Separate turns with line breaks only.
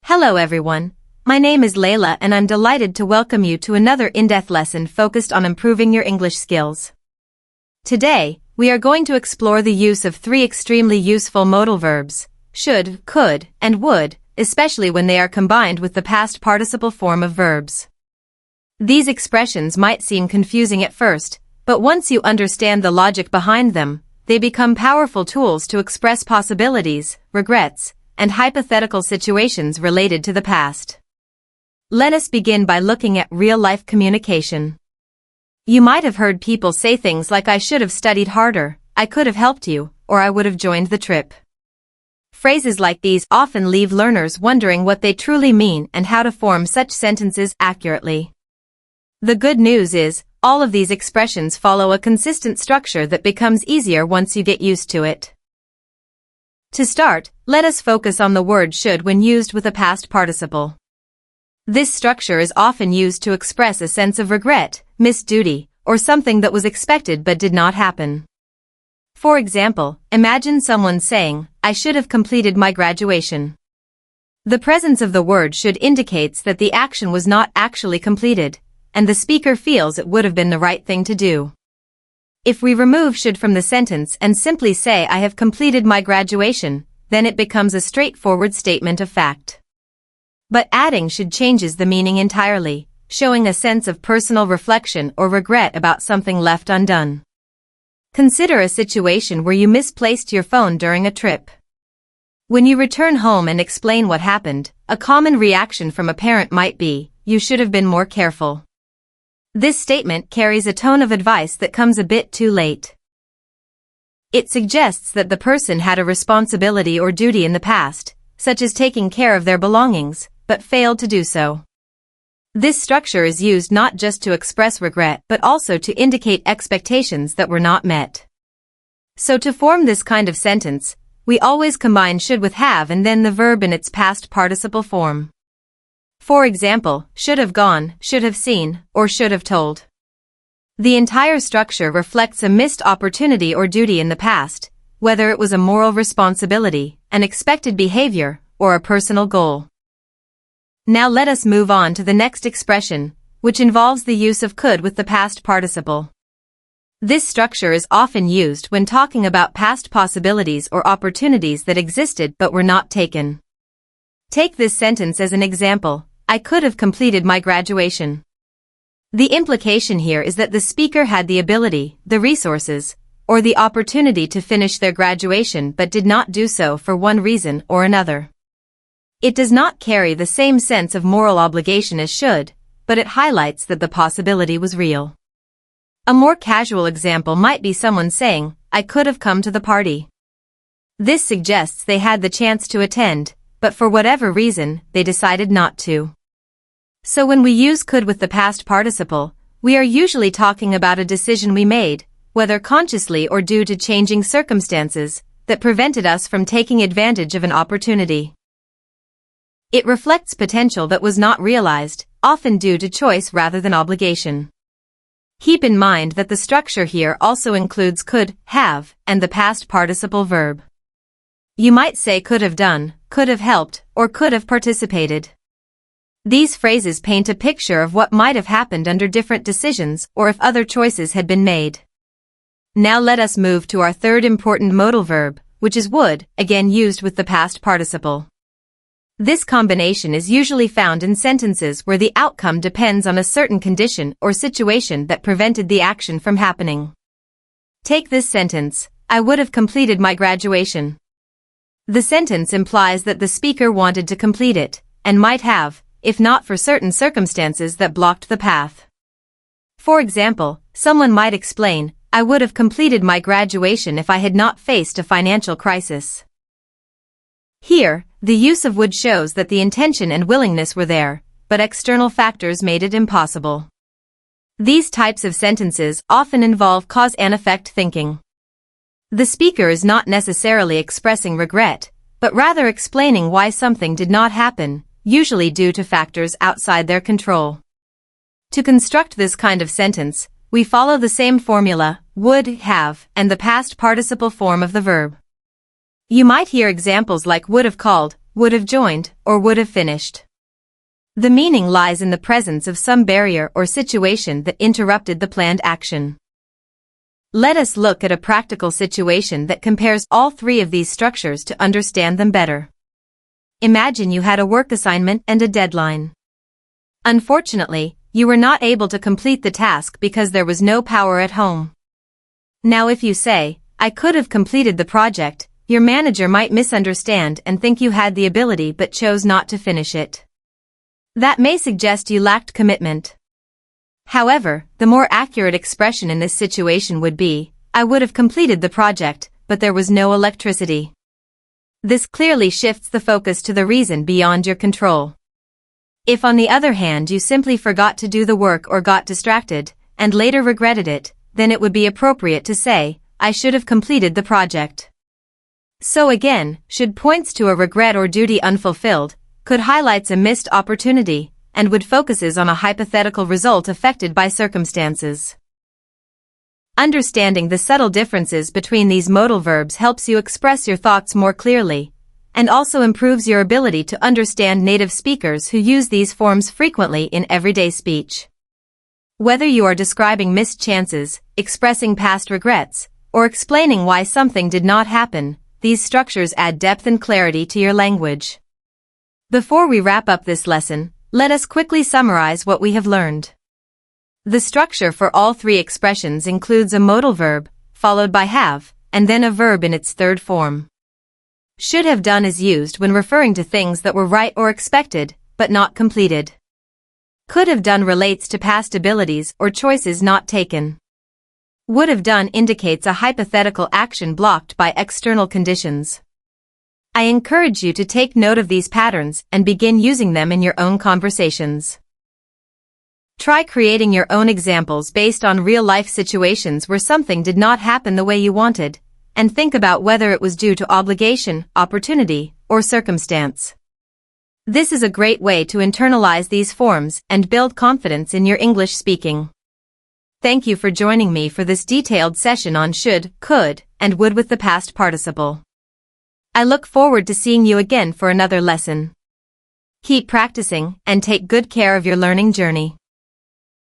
Hello everyone, my name is Layla and I'm delighted to welcome you to another in-depth lesson focused on improving your English skills. Today, we are going to explore the use of three extremely useful modal verbs, should, could, and would, especially when they are combined with the past participle form of verbs. These expressions might seem confusing at first, but once you understand the logic behind them, they become powerful tools to express possibilities, regrets, and hypothetical situations related to the past. Let us begin by looking at real-life communication. You might have heard people say things like I should have studied harder, I could have helped you, or I would have joined the trip. Phrases like these often leave learners wondering what they truly mean and how to form such sentences accurately. The good news is, all of these expressions follow a consistent structure that becomes easier once you get used to it. To start, let us focus on the word should when used with a past participle. This structure is often used to express a sense of regret, missed duty, or something that was expected but did not happen. For example, imagine someone saying, I should have completed my graduation. The presence of the word should indicates that the action was not actually completed, and the speaker feels it would have been the right thing to do. If we remove should from the sentence and simply say I have completed my graduation, then it becomes a straightforward statement of fact. But adding should changes the meaning entirely, showing a sense of personal reflection or regret about something left undone. Consider a situation where you misplaced your phone during a trip. When you return home and explain what happened, a common reaction from a parent might be, you should have been more careful. This statement carries a tone of advice that comes a bit too late. It suggests that the person had a responsibility or duty in the past, such as taking care of their belongings, but failed to do so. This structure is used not just to express regret but also to indicate expectations that were not met. So to form this kind of sentence, we always combine should with have and then the verb in its past participle form. For example, should have gone, should have seen, or should have told. The entire structure reflects a missed opportunity or duty in the past, whether it was a moral responsibility, an expected behavior, or a personal goal. Now let us move on to the next expression, which involves the use of could with the past participle. This structure is often used when talking about past possibilities or opportunities that existed but were not taken. Take this sentence as an example, I could have completed my graduation. The implication here is that the speaker had the ability, the resources, or the opportunity to finish their graduation but did not do so for one reason or another. It does not carry the same sense of moral obligation as should, but it highlights that the possibility was real. A more casual example might be someone saying, I could have come to the party. This suggests they had the chance to attend, but for whatever reason, they decided not to. So when we use could with the past participle, we are usually talking about a decision we made, whether consciously or due to changing circumstances, that prevented us from taking advantage of an opportunity. It reflects potential that was not realized, often due to choice rather than obligation. Keep in mind that the structure here also includes could, have, and the past participle verb. You might say could have done, could have helped, or could have participated. These phrases paint a picture of what might have happened under different decisions or if other choices had been made. Now let us move to our third important modal verb, which is would, again used with the past participle. This combination is usually found in sentences where the outcome depends on a certain condition or situation that prevented the action from happening. Take this sentence, I would have completed my graduation. The sentence implies that the speaker wanted to complete it, and might have, if not for certain circumstances that blocked the path. For example, someone might explain, I would have completed my graduation if I had not faced a financial crisis. Here, the use of would shows that the intention and willingness were there, but external factors made it impossible. These types of sentences often involve cause and effect thinking. The speaker is not necessarily expressing regret, but rather explaining why something did not happen, usually due to factors outside their control. To construct this kind of sentence, we follow the same formula, would, have, and the past participle form of the verb. You might hear examples like would have called, would have joined, or would have finished. The meaning lies in the presence of some barrier or situation that interrupted the planned action. Let us look at a practical situation that compares all three of these structures to understand them better. Imagine you had a work assignment and a deadline. Unfortunately, you were not able to complete the task because there was no power at home. Now if you say, "I could have completed the project," your manager might misunderstand and think you had the ability but chose not to finish it. That may suggest you lacked commitment. However, the more accurate expression in this situation would be, "I would have completed the project, but there was no electricity." This clearly shifts the focus to the reason beyond your control. If on the other hand you simply forgot to do the work or got distracted, and later regretted it, then it would be appropriate to say, "I should have completed the project." So again, should points to a regret or duty unfulfilled, could highlights a missed opportunity, and would focuses on a hypothetical result affected by circumstances. Understanding the subtle differences between these modal verbs helps you express your thoughts more clearly, and also improves your ability to understand native speakers who use these forms frequently in everyday speech. Whether you are describing missed chances, expressing past regrets, or explaining why something did not happen, these structures add depth and clarity to your language. Before we wrap up this lesson, let us quickly summarize what we have learned. The structure for all three expressions includes a modal verb, followed by have, and then a verb in its third form. Should have done is used when referring to things that were right or expected, but not completed. Could have done relates to past abilities or choices not taken. Would have done indicates a hypothetical action blocked by external conditions. I encourage you to take note of these patterns and begin using them in your own conversations. Try creating your own examples based on real-life situations where something did not happen the way you wanted, and think about whether it was due to obligation, opportunity, or circumstance. This is a great way to internalize these forms and build confidence in your English speaking. Thank you for joining me for this detailed session on should, could, and would with the past participle. I look forward to seeing you again for another lesson. Keep practicing and take good care of your learning journey.